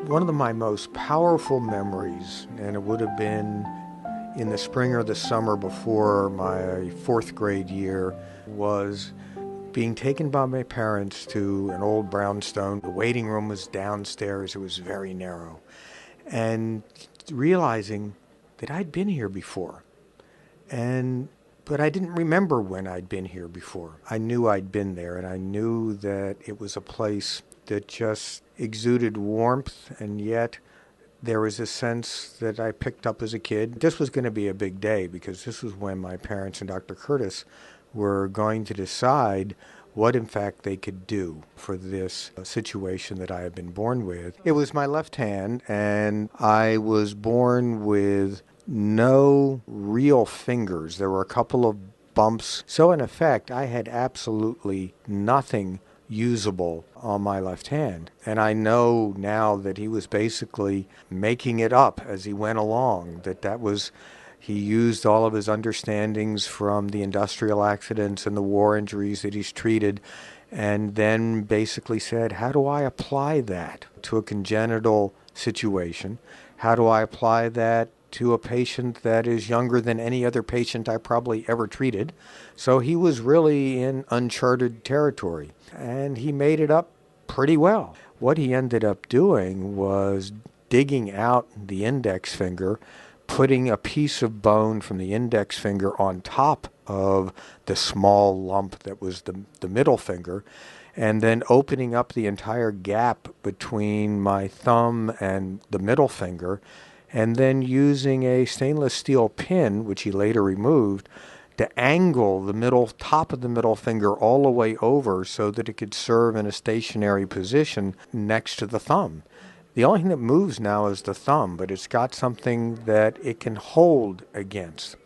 One of my most powerful memories, and it would have been in the spring or the summer before my fourth grade year, was being taken by my parents to an old brownstone. The waiting room was downstairs. It was very narrow. And realizing that I'd been here before. But I didn't remember when I'd been here before. I knew I'd been there, and I knew that it was a place that just exuded warmth, and yet there was a sense that I picked up as a kid. This was going to be a big day because this was when my parents and Dr. Curtis were going to decide what in fact they could do for this situation that I had been born with. It was my left hand, and I was born with no real fingers. There were a couple of bumps. So in effect, I had absolutely nothing usable on my left hand. And I know now that he was basically making it up as he went along, he used all of his understandings from the industrial accidents and the war injuries that he's treated, and then basically said, how do I apply that to a congenital situation? How do I apply that to a patient that is younger than any other patient I probably ever treated? So he was really in uncharted territory, and he made it up pretty well. What he ended up doing was digging out the index finger, putting a piece of bone from the index finger on top of the small lump that was the middle finger, and then opening up the entire gap between my thumb and the middle finger, and then using a stainless steel pin, which he later removed, to angle the top of the middle finger all the way over so that it could serve in a stationary position next to the thumb. The only thing that moves now is the thumb, but it's got something that it can hold against.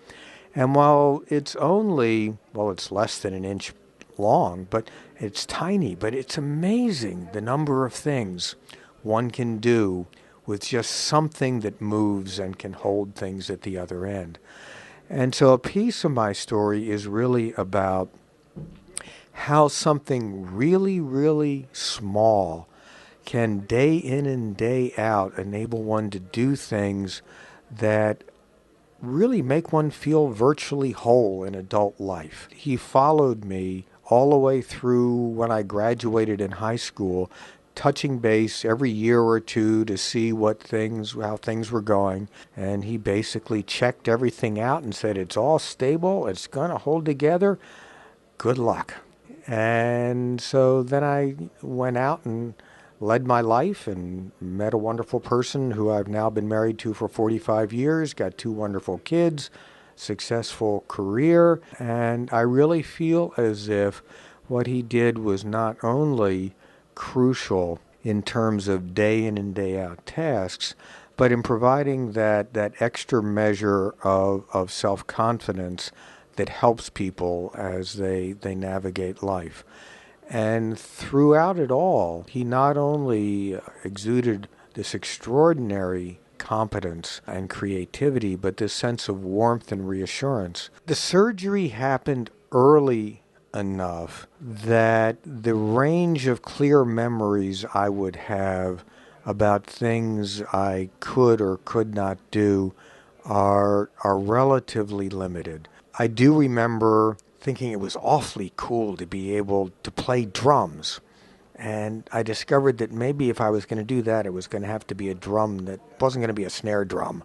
And while it's less than an inch long, but it's tiny, but it's amazing the number of things one can do with just something that moves and can hold things at the other end. And so a piece of my story is really about how something really, really small can day in and day out enable one to do things that really make one feel virtually whole in adult life. He followed me all the way through when I graduated in high school, touching base every year or two to see how things were going. And he basically checked everything out and said, it's all stable, it's going to hold together, good luck. And so then I went out and led my life and met a wonderful person who I've now been married to for 45 years, got 2 wonderful kids, successful career, and I really feel as if what he did was not only crucial in terms of day in and day out tasks, but in providing that extra measure of self-confidence that helps people as they navigate life. And throughout it all, he not only exuded this extraordinary competence and creativity, but this sense of warmth and reassurance. The surgery happened early enough that the range of clear memories I would have about things I could or could not do are relatively limited. I do remember thinking it was awfully cool to be able to play drums. And I discovered that maybe if I was going to do that, it was going to have to be a drum that wasn't going to be a snare drum.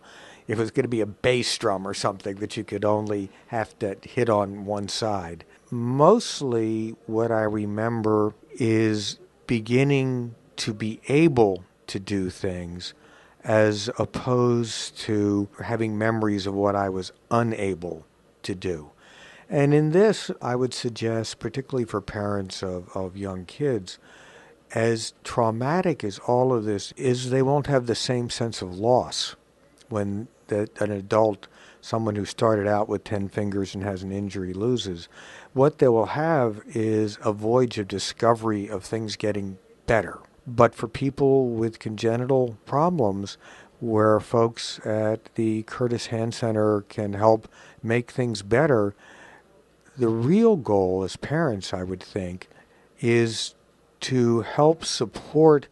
It was going to be a bass drum or something that you could only have to hit on one side. Mostly what I remember is beginning to be able to do things as opposed to having memories of what I was unable to do. And in this, I would suggest, particularly for parents of young kids, as traumatic as all of this is, they won't have the same sense of loss when an adult, someone who started out with 10 fingers and has an injury, loses. What they will have is a voyage of discovery of things getting better. But for people with congenital problems, where folks at the Curtis Hand Center can help make things better, the real goal as parents, I would think, is to help support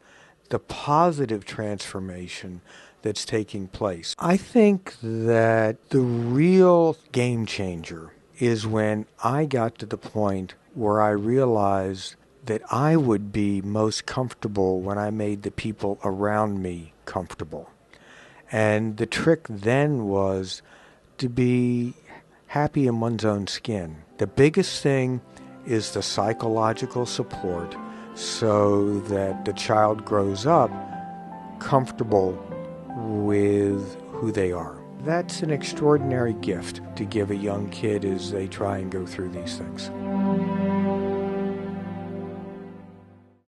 the positive transformation that's taking place. I think that the real game changer is when I got to the point where I realized that I would be most comfortable when I made the people around me comfortable. And the trick then was to be happy in one's own skin. The biggest thing is the psychological support so that the child grows up comfortable with who they are. That's an extraordinary gift to give a young kid as they try and go through these things.